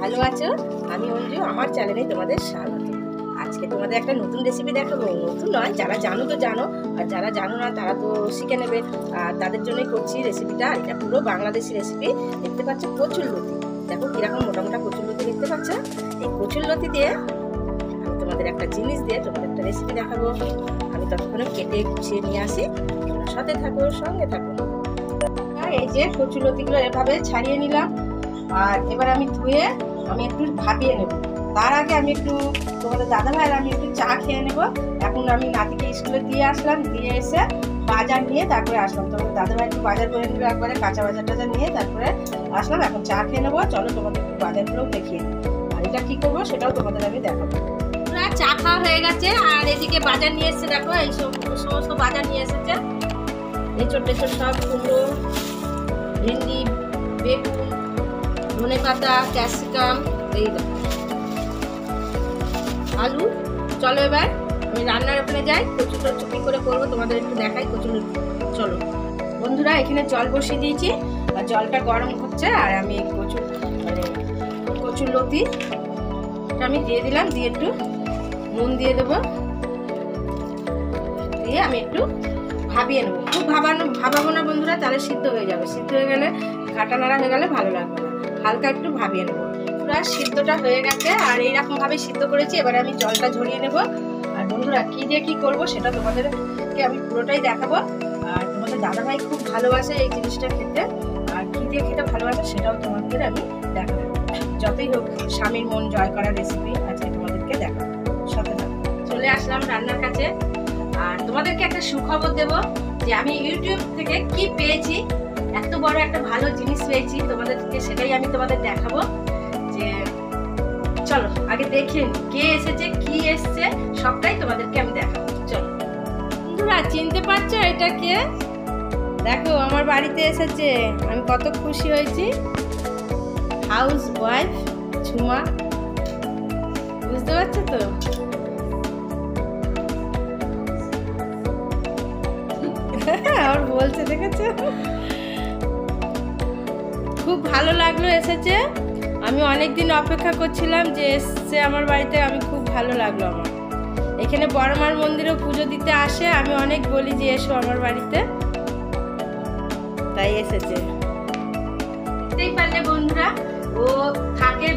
ভালো আছো? আমি অঞ্জু, আমার চ্যানেলে তোমাদের স্বাগত। আজকে তোমাদের একটা নতুন রেসিপি দেখাবো। নতুন নয়, যারা জানো তো জানো, আর যারা জানো না তারা তো শিখে নেবে। আর তাদের জন্যই করছি রেসিপিটা। এটা পুরো বাংলাদেশি রেসিপি। দেখতে পাচ্ছ কচুরলতি, দেখো কিরকম মোটা মোটা কচুরলতি দেখতে পাচ্ছ। এই কচুরলতি দিয়ে আমি তোমাদের একটা জিনিস দিয়ে তোমাদের একটা রেসিপি দেখাবো। আমি ততক্ষণে কেটে গুছিয়ে নিয়ে আসি, সাথে থাকো, সঙ্গে থাকো। এই যে কচুরলতিগুলো এভাবে ছাড়িয়ে নিলাম, আর এবার আমি ধুয়ে আমি একটু ভাপিয়ে নেব। তার আগে আমি একটু তোমাদের দাদা ভাইয়ের আমি একটু চা খেয়ে নেব। এখন আমি নাতিকে স্কুলে দিয়ে আসলাম, দিয়ে এসে বাজার নিয়ে তারপরে আসলাম। তোমাদের দাদা ভাই একটু বাজার করে নেবে, একবারে কাঁচা বাজার টাজার নিয়ে তারপরে আসলাম। এখন চা খেয়ে নেবো। চলো তোমাদের একটু বাজারগুলোও দেখিয়ে দিই, আর এটা কী করবো সেটাও তোমাদের আমি দেখাবো। চা খাওয়া হয়ে গেছে, আর এদিকে বাজার নিয়ে এসেছে। দেখো এই সমস্ত বাজার নিয়ে এসেছে। এঁচড় টেচড় সব, কুমড়ো, ভেন্ডি, বেগুন, ধনে পাতা, ক্যাপসিকাম, এই দেখো আলু। চলো এবার আমি রান্নার ওখানে যাই, কচুটা চুপি করে করবো, তোমাদের একটু দেখাই কচুর। চলো বন্ধুরা, এখানে জল বসিয়ে দিয়েছি, আর জলটা গরম হচ্ছে। আর আমি কচুরলতি আমি দিয়ে দিলাম, দিয়ে একটু নুন দিয়ে দেবো, দিয়ে আমি একটু ভাবিয়ে নেবো। খুব ভাবাবো না বন্ধুরা, তাহলে সিদ্ধ হয়ে যাবে। সিদ্ধ হয়ে গেলে কাটা নাড়া হয়ে গেলে ভালো লাগবে না। হালকা একটু ভাবিয়ে নেবো। পুরো সিদ্ধটা হয়ে গেছে, আর এইরকম ভাবে সিদ্ধ করেছি। এবারে আমি জলটা ঝরিয়ে নেব। আর বন্ধুরা, কি দিয়ে কি করবো সেটা তোমাদেরকে আমি পুরোটাই দেখাবো। আর তোমাদের দাদাভাই খুব ভালোবাসে এই জিনিসটা খেতে, আর কি দিয়ে খেতে ভালোবাসে সেটাও তোমাদের আমি দেখাবো। যতই হোক, স্বামীর মন জয় করার রেসিপি আজকে তোমাদেরকে দেখাবো। সাথে চলে আসলাম রান্নার কাছে। আর তোমাদেরকে একটা সুখবর দেব, যে আমি ইউটিউব থেকে কি পেয়েছি, এত বড় একটা ভালো জিনিস পেয়েছি তোমাদেরকে, সেটাই আমি তোমাদের দেখাবো। যে চলো আগে দেখে কে এসেছে, কি এসছে, সবটাই তোমাদেরকে আমি দেখাবো। চলো বন্ধুরা, চিনতে পারছো এটা কে? দেখো আমার বাড়িতে এসেছে, আমি কত খুশি হয়েছি। হাউস ওয়াইফ ঝুমা, বুঝতে পারছো তো? আর বলছে, দেখেছো? খুব ভালো লাগলো এসেছে। আমি অনেকদিন অপেক্ষা করছিলাম যে এসছে আমার বাড়িতে। আমি খুব ভালো লাগলো। আমার এখানে বড়মার মন্দিরেও পুজো দিতে আসে, আমি অনেক বলি যে এসো আমার বাড়িতে, তাই এসেছে। বুঝতেই পারলে বন্ধুরা, ও থাকে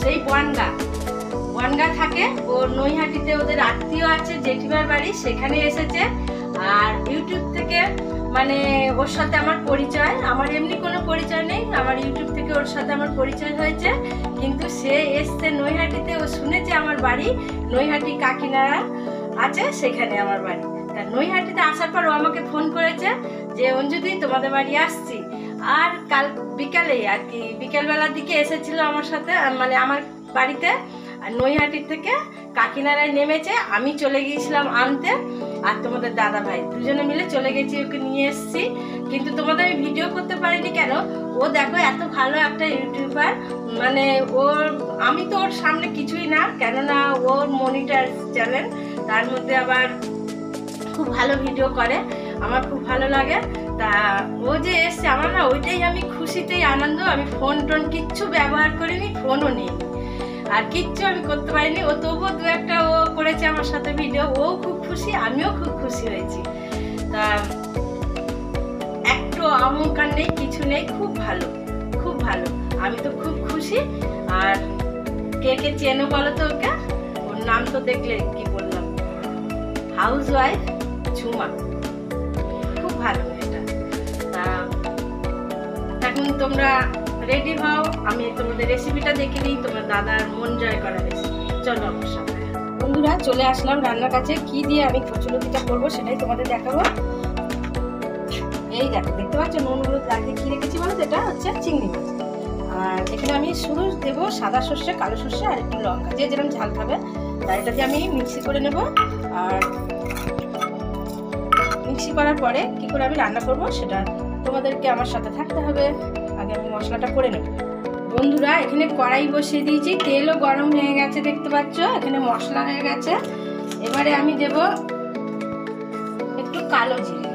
সেই বনগা থাকে। ও নৈহাটিতে ওদের আত্মীয় আছে, জেঠিমার বাড়ি, সেখানে এসেছে। আর ইউটিউব থেকে মানে ওর সাথে আমার পরিচয়। আমার এমনি কোনো পরিচয় নেই, আমার ইউটিউব থেকে ওর সাথে আমার পরিচয় হয়েছে। কিন্তু সে এসছে নৈহাটিতে, ও শুনেছে আমার বাড়ি নৈহাটি কাকিনাড়া আছে, সেখানে আমার বাড়ি। তা নৈহাটিতে আসার পর ও আমাকে ফোন করেছে যে অঞ্জুদি তোমাদের বাড়ি আসছি। আর কাল বিকালে আর কি, বিকেলবেলার দিকে এসেছিল আমার সাথে, মানে আমার বাড়িতে। আর নৈহাটির থেকে কাকিনাড়ায় নেমেছে, আমি চলে গিয়েছিলাম আনতে। আর তোমাদের দাদা ভাই দুজনে মিলে চলে গেছি, ওকে নিয়ে এসেছি। কিন্তু তোমাদের আমি ভিডিও করতে পারিনি। কেন? ও দেখো এত ভালো একটা ইউটিউবার, মানে আমি তো ওর সামনে কিছুই না, কেননা ওর মনিটার চ্যানেল, তার মধ্যে আবার খুব ভালো ভিডিও করে, আমার খুব ভালো লাগে। তা ও যে এসছে, আমার না ওইটাই আমি খুশিতেই আনন্দ। আমি ফোন টোন কিচ্ছু ব্যবহার করিনি, ফোনও নেই, আর কিচ্ছু আমি করতে পারিনি। ও তবুও দু একটা ও করেছে আমার সাথে ভিডিও, ও খুব খুশি, আমিও খুব খুশি হয়েছি। তা একটু অহংকার নেই, কিছু নেই, খুব ভালো, খুব ভালো। আমি তো খুব খুশি। আর কে কে চেনো বলো তো ওকে? ওর নাম তো দেখলে কি বললাম, হাউস ওয়াইফ ঝুমা। খুব ভালো এটা। তা এখন তোমরা রেডি হও, আমি তোমাদের রেসিপিটা দেখে নিই, তোমার দাদার মন জয় করা রেসিপি। চলো আমার সাথে। বন্ধুরা, চলে আসলাম রান্নার কাছে। কি দিয়ে আমি কচুরলতিটা করবো সেটাই তোমাদের দেখাবো। এই দেখো, দেখতে পাচ্ছ নুন হলুদ লাগিয়ে কি রেখেছি বলো? এটা হচ্ছে চিংড়ি মাছ। আর এখানে আমি শুধু দেবো সাদা সর্ষে, কালো সর্ষে, আর একটু লঙ্কা, যে যেরকম ঝাল খাবে। তাই এটাকে আমি মিক্সি করে নেব। আর মিক্সি করার পরে কি করে আমি রান্না করব সেটা তোমাদেরকে আমার সাথে থাকতে হবে। আগে আমি মশলাটা করে নেব। বন্ধুরা, এখানে কড়াই বসিয়ে দিয়েছি, তেলও গরম হয়ে গেছে, দেখতে পাচ্ছ এখানে মশলা হয়ে গেছে। এবারে আমি দেব একটু কালো জিরে,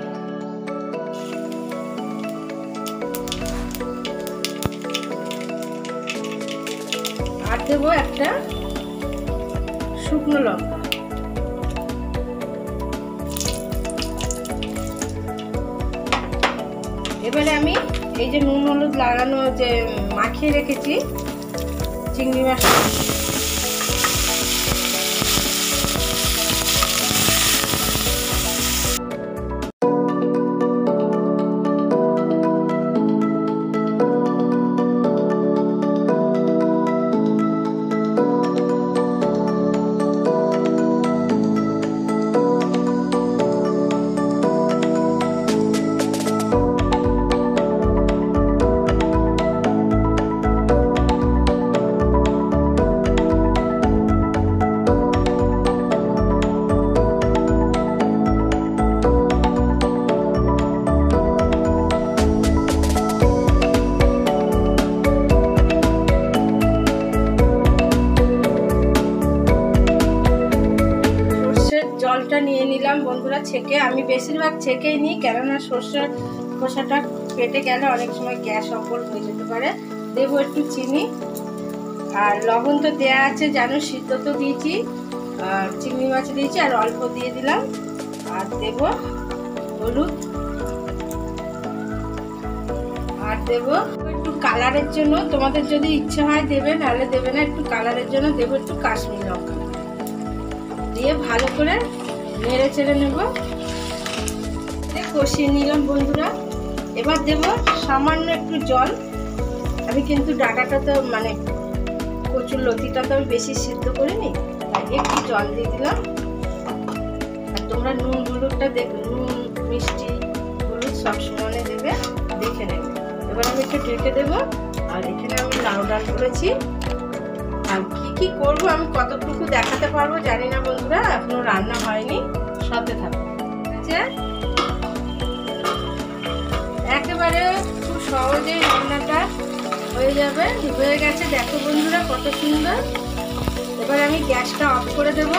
আর দেবো একটা শুকনো লঙ্কা। এবারে আমি এই যে নুন হলুদ লাগানো যে মাখিয়ে রেখেছি চিংড়ি মাছটা জলটা নিয়ে নিলাম বন্ধুরা ছেঁকে। আমি বেশিরভাগ ছেঁকেই নিই, কেননা সর্ষের খোসাটা পেটে গেলে অনেক সময় গ্যাস অম্বল হয়ে যেতে পারে। দেবো একটু চিনি আর লবণ তো দেওয়া আছে, জানো সিদ্ধ তো দিয়েছি, আর চিংড়ি মাছ দিয়েছি আর অল্প দিয়ে দিলাম। আর দেবো হলুদ আর দেবো একটু কালারের জন্য, তোমাদের যদি ইচ্ছে হয় দেবে, নাহলে দেবে না। একটু কালারের জন্য দেবো একটু কাশ্মীরি লঙ্কা দিয়ে ভালো করে নেড়ে চেড়ে নেব। কষিয়ে নিলাম বন্ধুরা। এবার দেব সামান্য একটু জল। আমি কিন্তু ডাঁটাটা তো মানে কচুর লতিটা তো আমি বেশি সিদ্ধ করিনি, তাই একটু জল দিয়ে দিলাম। আর তোমরা নুন হলুদটা নুন মিষ্টি হলুদ সব সমানে দেবে, দেখে নেবে। এবার আমি একটু ঢেকে দেবো। আর এখানে আমি লাউ ডাল করেছি। আর কি করবো আমি কতটুকু দেখাতে পারবো জানি না বন্ধুরা, এখনো রান্না হয়নি, সাথে থাকো। একেবারে খুব সহজেই রান্নাটা হয়ে যাবে, হয়ে গেছে। দেখো বন্ধুরা কত সুন্দর। এবার আমি গ্যাসটা অফ করে দেব,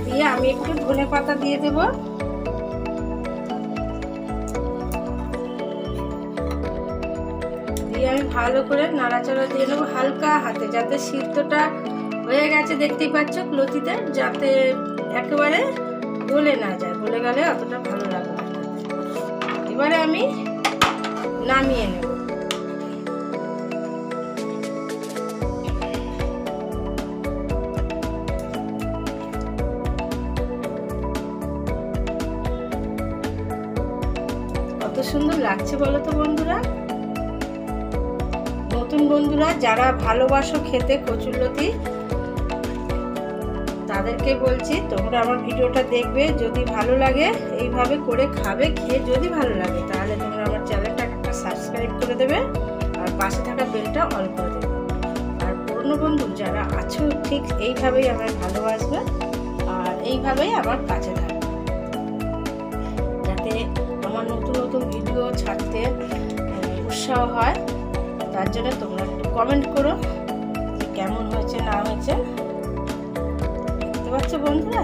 দিয়ে আমি একটু ধনে পাতা দিয়ে দেব। দিয়ে আমি ভালো করে নাড়াচাড়া দিয়ে নেবো হালকা হাতে, যাতে সিদ্ধটা হয়ে গেছে দেখতেই পাচ্ছ লতিতে, যাতে একেবারে গলে না যায়। গলে গেলে অতটা ভালো লাগবে না। এবারে আমি নামিয়ে নেব। কত সুন্দর লাগছে বলো তো বন্ধুরা। নতুন বন্ধুরা যারা ভালোবাসো খেতে কচুরলতি, তাদেরকে বলছি তোমরা আমার ভিডিওটা দেখবে, যদি ভালো লাগে এইভাবে করে খাবে। খেয়ে যদি ভালো লাগে তাহলে তোমরা আমার চ্যানেলটা একটা সাবস্ক্রাইব করে দেবে আর পাশে থাকা বেলটা অন করে দেবে। আর পুরনো বন্ধু যারা আছো ঠিক এইভাবেই আমায় ভালোবাসবে আর এইভাবেই আমার কাছে থাকবে, যাতে আমার নতুন নতুন ভিডিও ছাড়তে উৎসাহ হয়। তার জন্য তোমরা একটু কমেন্ট করো যে কেমন হয়েছে না হয়েছে। দেখতে পাচ্ছ বন্ধুরা,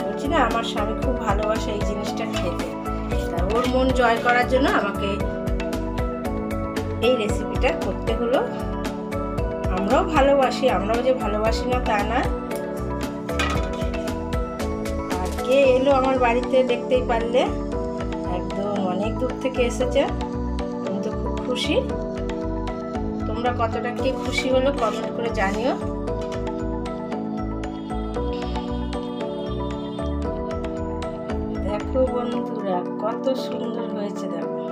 বলছি না আমার স্বামী খুব ভালোবাসে এই জিনিসটা খেতে, তা ওর মন জয় করার জন্য আমাকে এই রেসিপিটা করতে হলো। আমরাও ভালোবাসি, আমরাও যে ভালোবাসি না তা না। আর কে এলো আমার বাড়িতে দেখতেই পারলে, একদম অনেক দূর থেকে এসেছে। আমি তো খুব খুশি। তোমরা কতটা কি খুশি হলো কমেন্ট করে জানিও। দেখো বন্ধুরা কত সুন্দর হয়েছে, দেখো।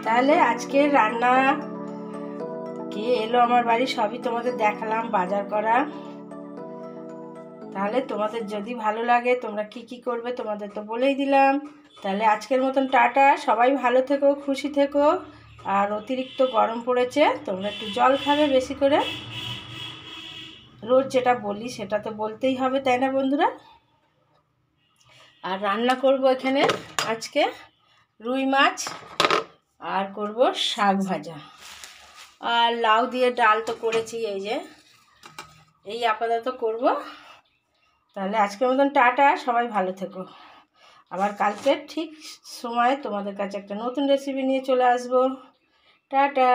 তাহলে আজকে রান্না কে এলো আমার বাড়ি সবই তোমাদের দেখালাম, বাজার করা। তাহলে তোমাদের যদি ভালো লাগে তোমরা কি করবে তোমাদের তো বলেই দিলাম। তাহলে আজকের মতন টাটা, সবাই ভালো থেকো, খুশি থেকো। আর অতিরিক্ত গরম পড়েছে, তোমরা একটু জল খাবে বেশি করে। রোজ যেটা বলি সেটা তো বলতেই হবে, তাই না বন্ধুরা। আর রান্না করব এখানে আজকে রুই মাছ, আর করব শাক ভাজা, আর লাউ দিয়ে ডাল তো করেছি, এই যে এই আপাতত করব। তাহলে আজকের মতন টাটা, সবাই ভালো থেকো। আবার কালকে ঠিক সময়ে তোমাদের কাছে একটা নতুন রেসিপি নিয়ে চলে আসবো। টাটা।